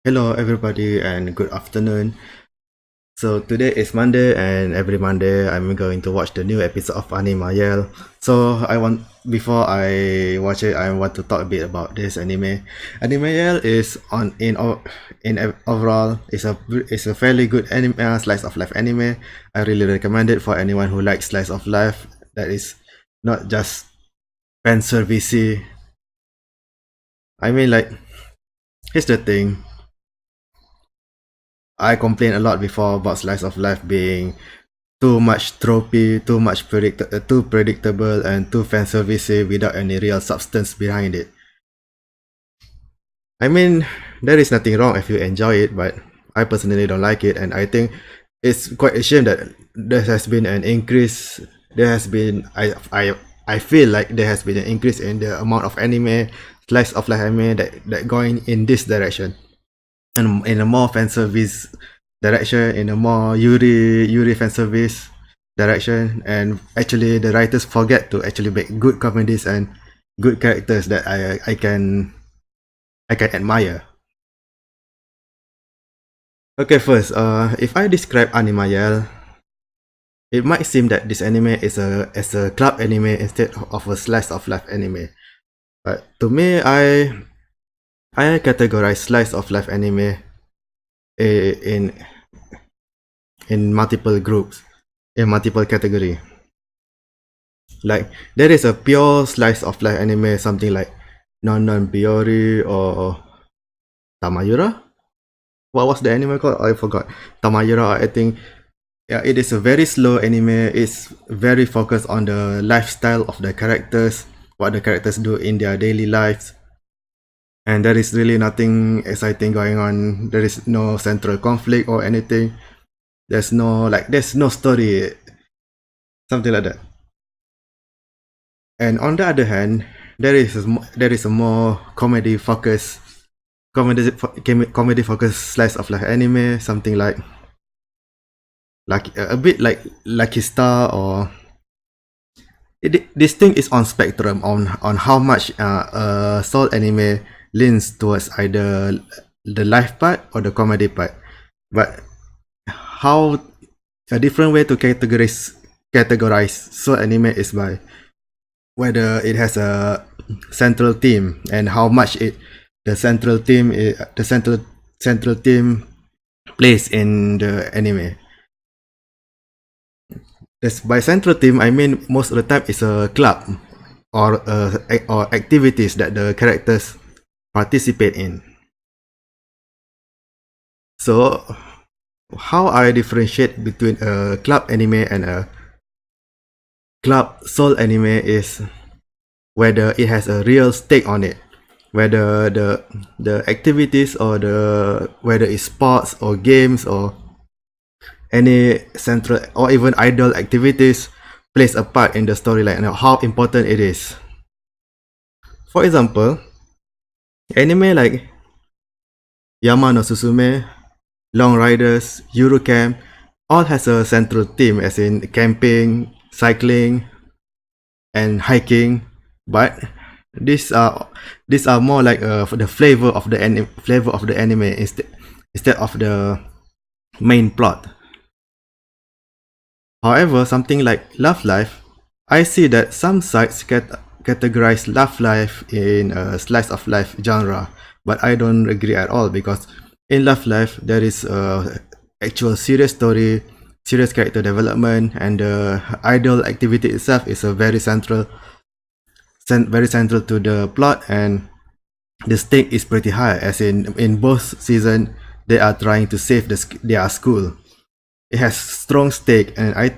Hello everybody and good afternoon. So today is Monday and every Monday I'm going to watch the new episode of Anima. So before I watch it, I want to talk a bit about this anime. Anima is overall is a fairly good anime, slice of life anime. I really recommend it for anyone who likes slice of life that is not just fan servicey. I mean, like, here's the thing. I complained a lot before about slice of life being too much tropey, too predictable, and too fan servicey without any real substance behind it. I mean, there is nothing wrong if you enjoy it, but I personally don't like it, and I think it's quite a shame that there has been an increase. There has been I feel like there has been an increase in the amount of anime, slice of life anime that going in this direction, and in a more fan service direction, in a more Yuri fan service direction, and actually the writers forget to actually make good comedies and good characters that I can admire. Okay, first, if I describe Anima, it might seem that this anime is a club anime instead of a slice of life anime. But to me, I categorize slice of life anime in multiple groups, in multiple category. Like there is a pure slice of life anime, something like Non Biori or Tamayura. What was the anime called? I forgot. Tamayura, I think. Yeah, it is a very slow anime. It's very focused on the lifestyle of the characters, what the characters do in their daily lives. And there is really nothing exciting going on. There is no central conflict or anything. There's no story, something like that. And on the other hand, there is a more comedy focused slice of life anime, something like a bit like Lucky Star or this thing is on spectrum on how much SoL anime leans towards either the life part or the comedy part. But how a different way to categorize SoL anime is by whether it has a central theme and how much the central theme plays in the anime. By central theme, I mean most of the time it's a club or activities that the characters participate in. So, how I differentiate between a club anime and a club SoL anime is whether it has a real stake on it, whether the activities or the whether it's sports or games or any central or even idle activities plays a part in the storyline and how important it is. For example, anime like Yama no Susume, Long Riders, Eurocamp all has a central theme as in camping, cycling, and hiking, but these are more like the flavor of the anime instead of the main plot. However, something like Love Life, I see that some sites categorize Love Life in a slice of life genre, but I don't agree at all because in Love Life there is actual serious story, serious character development, and the idol activity itself is a very central to the plot, and the stake is pretty high. As in both season, they are trying to save their school. It has strong stake, and I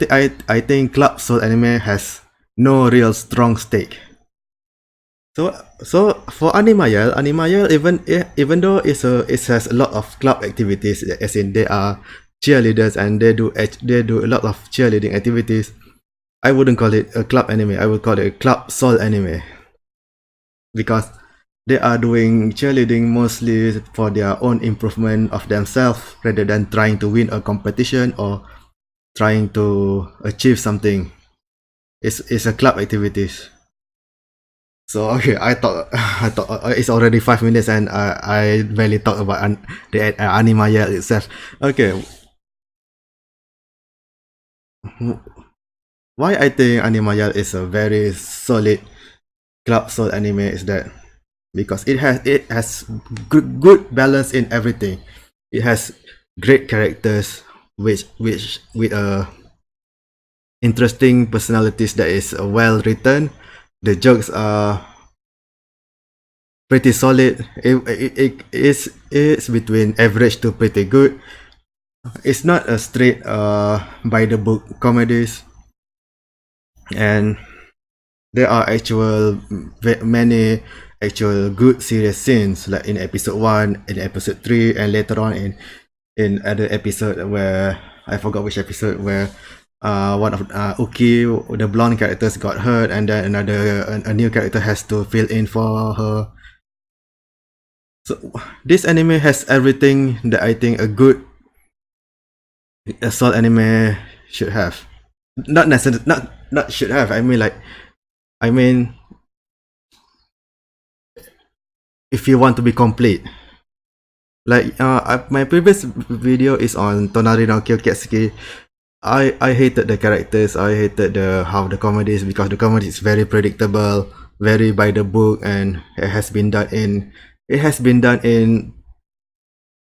think Club Soul Anime has no real strong stake. So for Animayel, even though it has a lot of club activities, as in they are cheerleaders and they do a lot of cheerleading activities. I wouldn't call it a club anime. I would call it a club soul anime because they are doing cheerleading mostly for their own improvement of themselves rather than trying to win a competition or trying to achieve something. It's a club activities. So okay, I thought it's already 5 minutes and I barely talk about the Anima yet itself. Okay, why I think Anima Yell is a very solid club soul anime is that because it has good balance in everything. It has great characters which with interesting personalities that is well written. The jokes are pretty solid. It's between average to pretty good. It's not a straight by the book comedies, and there are many actual good serious scenes like in episode 1, in episode 3, and later on in other episode where I forgot which episode where one of Uki, the blonde characters, got hurt, and then a new character has to fill in for her. So this anime has everything that I think a good assault anime should have. Not necessarily, not should have. I mean, if you want to be complete. Like my previous video is on Tonari no Kyoketsuki. I hated the characters. I hated the how the comedy is because the comedy is very predictable, very by the book, and it has been done in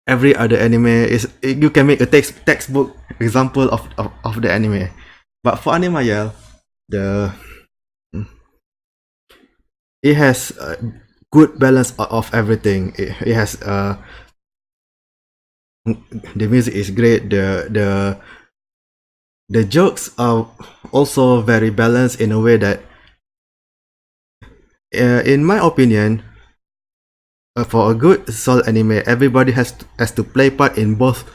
every other anime. You can make a textbook example of the anime, but for Anima Yell, the it has a good balance of everything. It has the music is great. The jokes are also very balanced in a way that, in my opinion, for a good soul anime, everybody has to play part in both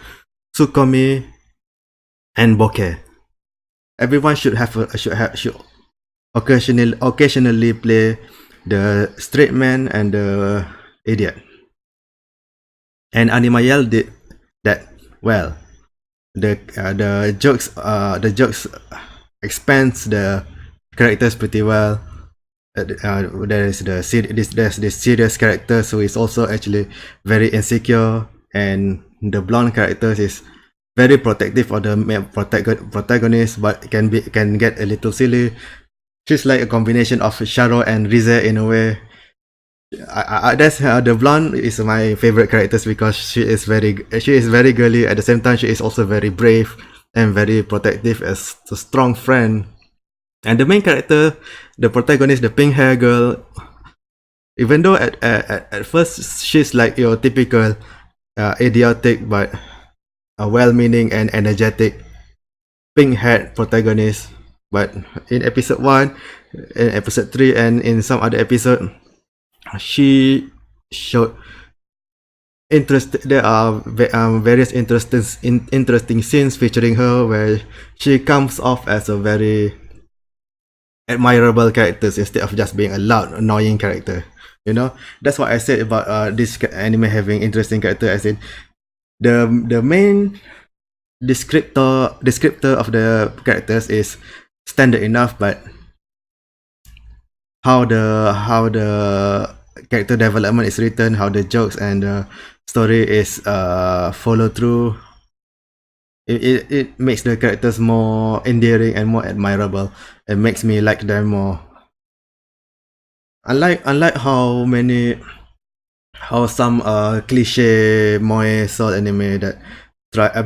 Tsukomi and Bokeh. Everyone should occasionally play the straight man and the idiot. And Animayel did that well. The jokes expands the characters pretty well. There's this serious character who is also actually very insecure, and the blonde character is very protective of the protagonist, but can get a little silly. She's like a combination of Sharo and Rize in a way. That's the blonde is my favorite characters because she is very girly. At the same time, she is also very brave and very protective as a strong friend. And the main character, the protagonist, the pink hair girl, even though at first she's like your typical idiotic but well-meaning and energetic pink haired protagonist, but in episode 1, in episode 3, and in some other episode, she showed interest. There are various interesting scenes featuring her where she comes off as a very admirable character instead of just being a loud, annoying character. You know, that's what I said about this anime having interesting character. I said the main descriptor of the characters is standard enough, but how the character development is written, how the jokes and the story is followed through, it makes the characters more endearing and more admirable. It makes me like them more. Unlike how some cliche moe soul anime that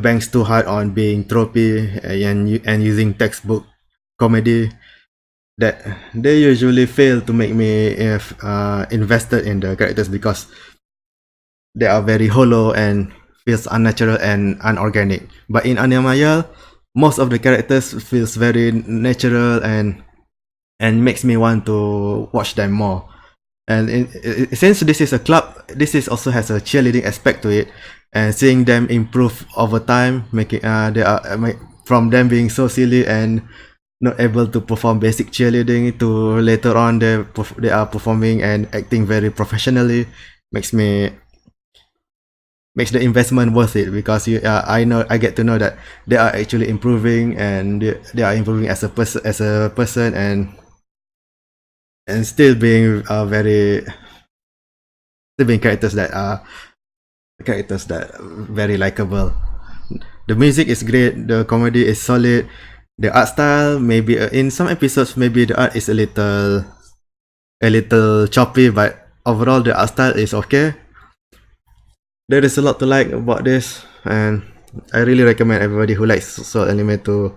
banks too hard on being tropey and using textbook comedy, that they usually fail to make me invested in the characters because they are very hollow and feels unnatural and unorganic. But in Animaya, most of the characters feels very natural and makes me want to watch them more. And since this is a club, this is also has a cheerleading aspect to it, and seeing them improve over time, making from them being so silly and not able to perform basic cheerleading to later on they are performing and acting very professionally, makes the investment worth it because I get to know that they are actually improving and they are improving as a person and still being characters that are very likable. The music is great, the comedy is solid, the art style maybe in some episodes maybe the art is a little choppy, but overall the art style is okay. There is a lot to like about this, and I really recommend everybody who likes SoL anime to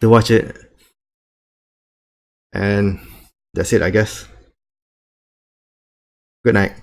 watch it. And that's it, I guess. Good night.